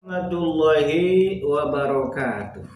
Warahmatullahi wabarakatuh.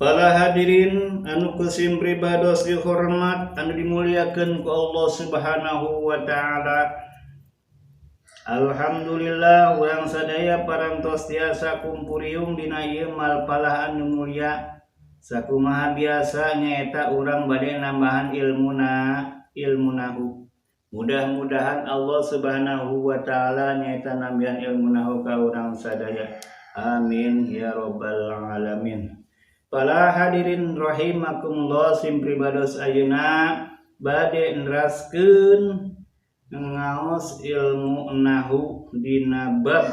Para hadirin anu kusim pribados dihormat anu dimuliakeun ku Allah Subhanahu wa taala. Alhamdulillah urang sadaya parantos tiasa kumpuriung dina ieu malpalah anu mulia. Sakumaha biasa nyaeta urang bade nambahan ilmunahu. Mudah-mudahan Allah Subhanahu wa taala nyaeta nambihan ilmunahu ka urang sadaya. Amin ya rabbal alamin. Para hadirin rahimakumullah sim pribados ayeuna bade neraskeun ngaos ilmu nahu dina bab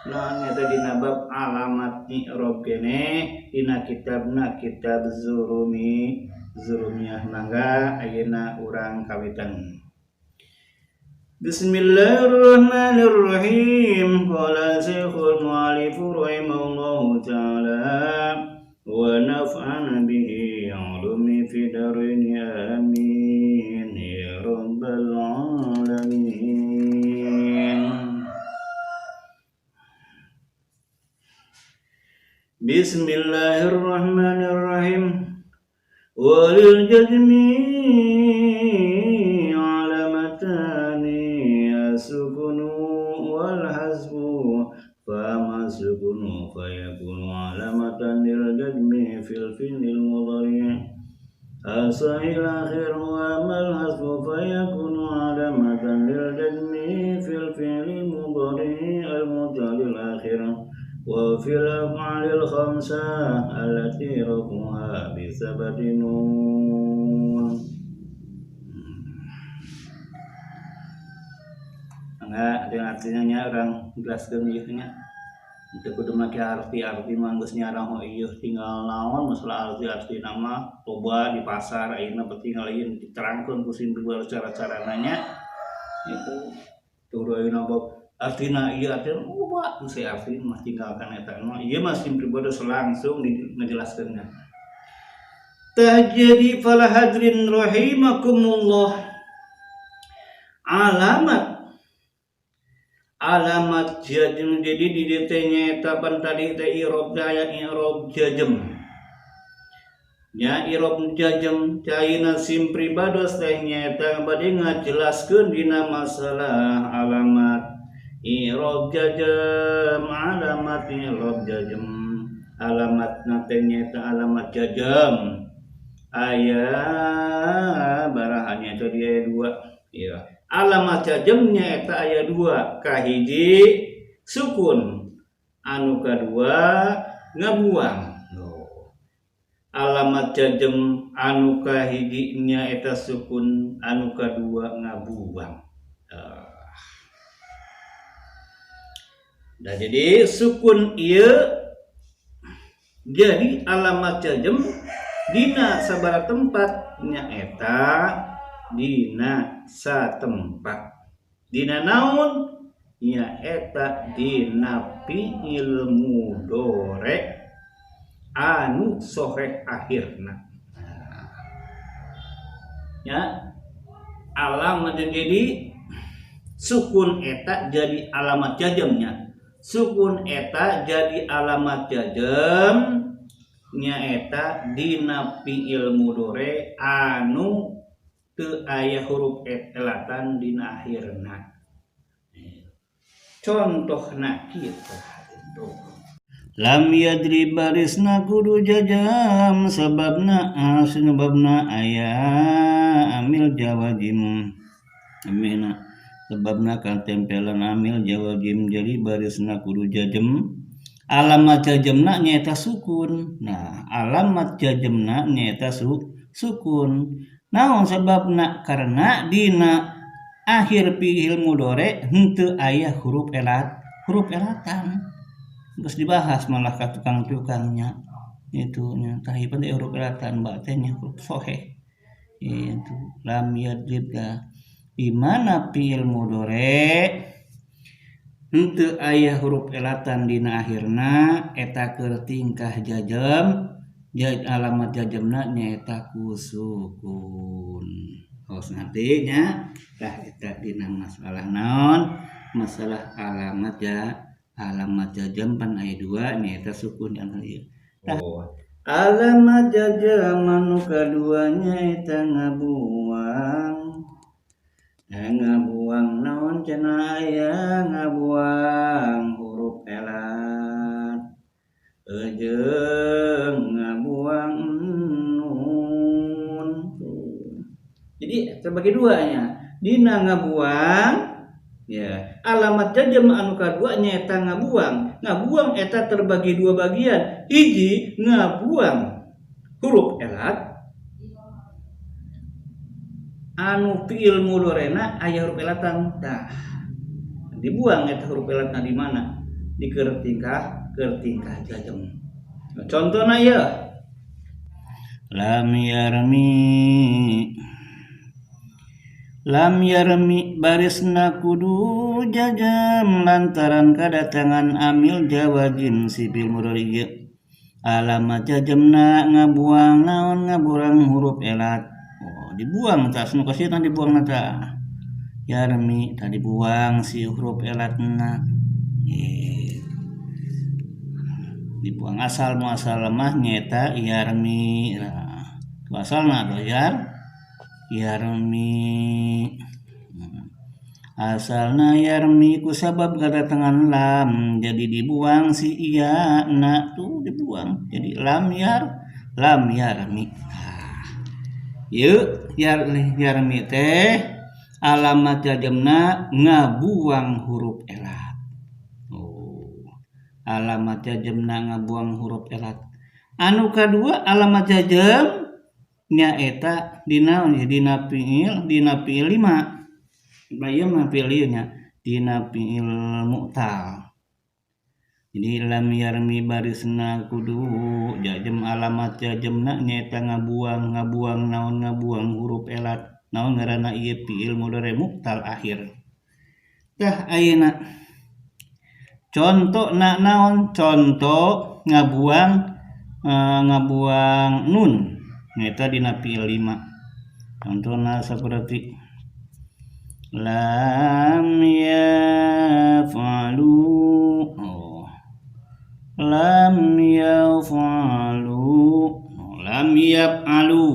nyata dina bab alamat i'rab keneh dina kitabna kitab Zurumiyah mangga ayeuna urang kawitan. Bismillahirrahmanirrahim. Qala Syekhul Mu'allif rahimahullahu ta'ala wa naf'ana bihi ulumi fi darin amin ya rabbal alamin. Bismillahirrahmanirrahim. Walil jazmi sukunu wal hasbu fama sukunu fayakunu alamatan lil jazmi fil fi'lil mudhari' asahil akhir wa mal hasbu fayakunu alamatan lil jazmi fil fi'lil mudhari' al mutalil akhir wa fil af'alil khamsah allati rafuha bi sabati nun. Enggak, dengan artinya orang jelaskeun ieu nya. Teu kudu make arti-arti mah geus nyarang ieu tinggal naon masalah arti nama loba di pasar ayeuna penting lain diterangkeun ku sim cara-carana nya. Itu turu ayeuna bab artina ieu artina loba geus arti mah tinggalkan eta mah. Ieu mah sim pribados langsung dijelaskeunna. Jadi fala hadrin rahimakumullah. Alamat jazm jadi di detenya etapan tadi teh i'rab daya i'rab jazm. Nya i'rab jazm caina sim pribados teh nyaeta bade ngajelaskeun dina masalah alamat i'rab jazm, alamat i'rab jazm. Alamatna teh nyaeta alamat jazm. Aya barahannya itu dia 2 ya. Alamat jazmnya eta aya 2, kahiji sukun, anu kadua ngabuang. Alamat jazm anu kahijinya eta sukun, anu kadua ngabuang. Nah jadi sukun ieu jadi alamat jazm dina sabaraha tempat nya eta dina satempat. Dina naon? Nya eta dina fi'il mudhari anu sahih akhirna. Ya, alamat jadi sukun eta jadi alamat jazmnya. Sukun eta jadi alamat jazm nya eta dina fi'il mudhari anu teu aya huruf elatan dina akhirna. Contohna kitu. Lam yadri barisna kudu jajam sababna aya amil jawazim. Amina sebabna kan tempelan amil jawazim jadi barisna kudu jajam. Alamat jazmna nyaeta sukun. Nah, alamat jazmna nyaeta sukun. Naon sababna? Karena dina akhir fi'il mudhari henteu aya huruf elatan. Terus dibahas malah ka tukang-tukangnya itu nya tahi pada huruf elatan batenya huruf sahih. Itu lam yadribka di mana fi'il mudhari henteu aya huruf elatan dina akhirna eta keur tingkah jazm. Alamat jazmna nyaeta ku sukun. tos ngartinya tah eta dina masalah naon masalah alamat jajam pan aya 2 nyaeta sukun anu ieu tah alamat jajam anu kaduanya eta ngabuang naon cenah aya ngabuang huruf elat jeung ngabuang nun. Jadi terbagi 2 nya. Dina ngabuang ya alamat jajam anu kadua nyaeta ngabuang. Ngabuang eta terbagi 2 bagian. Hiji ngabuang huruf elat anu fiil mudhorena aya huruf elatan tah. Dibuang eta huruf elatna di mana? Di keur tingkah jajam. Contohna ya lam yarmi barisna kudu jajam lantaran kadatangan amil jawazim sipil mudhari. Alamat jajamna ngabuang naon ngaburang huruf elat. Dibuang tas nu kasieuna dibuang nata. Yarmi tadi buang si huruf elatna. Dibuang asal muasal mah nyata yarmi. Asalna atuh yarmi. Asalna yarmi ku sabab kadatangan lam jadi dibuang si iya na tuh dibuang jadi lam yarmi. Yuk yarmi teh alamat jajamna ngabuang huruf elat. Alamat jajamna ngabuang huruf elat. Anu kadua alamat jajam nyaeta dina fiil 5. Bayu mah fiilnya dina fiil mu'tal. Jadi lam yarmi barisna kudu jajam alamat jajamna nyaeta ngabuang naon ngabuang huruf elat. Naon ngaranna ieu fiil mudhari mu'tal akhir. Tah ayeuna contoh naon contoh ngabuang nun nyaeta dina fiil 5. Contohna saperti lam yaf'alu lam yaf'alu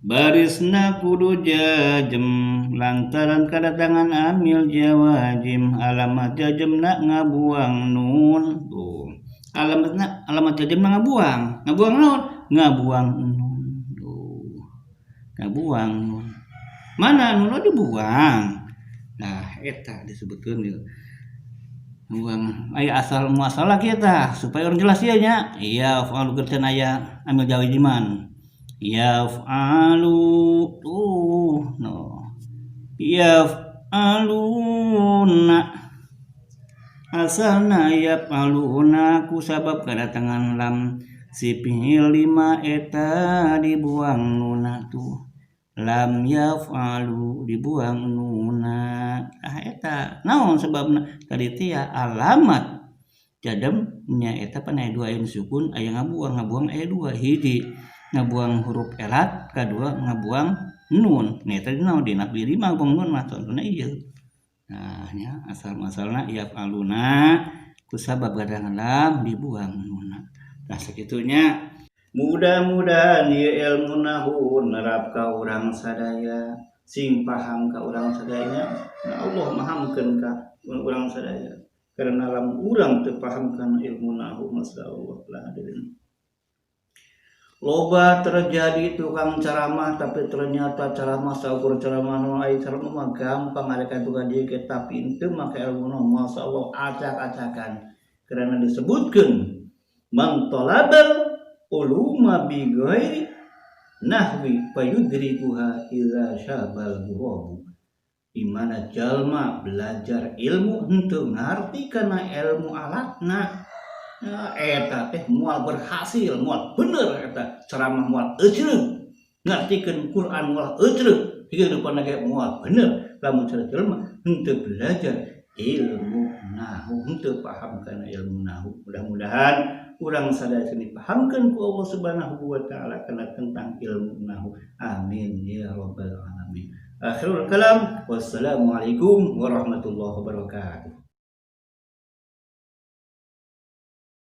barisna kudu jajam lantaran kadatangan amil jawazim. Alamat jajamna ngabuang nun. Tuh. Alamat jajamna ngabuang naon? Ngabuang nun. Tuh. Ngabuang nun. Mana nun dibuang? Nah, eta disebutkeun ieu. Buang aya asal muasal kita supaya orang jelas ieu nya. Iya fa'alu keur aya amil jawaziman. Yaf'alu tuh no yaf'aluna asalna yaf'aluna ku sabab kadatangan lam si fiil 5 eta dibuang nuna tuh lam yaf'alu dibuang nuna eta naon sebabna tadi teh alamat jadam nya eta pan aya 2 aya sukun aya ngabuang aya 2 hiji ngabuang huruf elat kadua ngabuang nun. Nih tadi naon dina fiil 5 ngabuang nun mah contohna ieu. Nah nya asal-asalna yaf'aluna ku sabab kadatangan lam dibuang nunna. Nah sakitunya mudah-mudahan ieu ilmu nahu nerap ka urang sadaya sing paham ka urang sadaya. Nah Allah mahamkeun ka urang sadaya karena lam urang teu pahamkan ilmu nahu masyaallah lah hadirin. Loba terjadi tukang ceramah tapi ternyata ceramah saukur ceramah nu ai ceramah mah gampang areka tukang dieu tapi teu make ilmu na masyaallah acak-acakan karena disebutkeun man talabal uluma bi ghairi nahwi fayudrikuha idza syabal ghurabu. Dimana jalma belajar ilmu henteu ngarti kana ilmu alatna. Eta teh moal berhasil, moal bener eta ceramah moal ejreug. Ngartikeun Quran moal ejreug, hideupna ge moal bener. Lamun jelema henteu belajar ilmu nahwu, henteu paham kana ilmu nahwu. Mudah-mudahan urang sadaya dipahamkeun ku Allah Subhanahu wa taala kana tentang ilmu nahu. Amin ya rabbal alamin. Akhirul kalam, wassalamualaikum warahmatullahi wabarakatuh.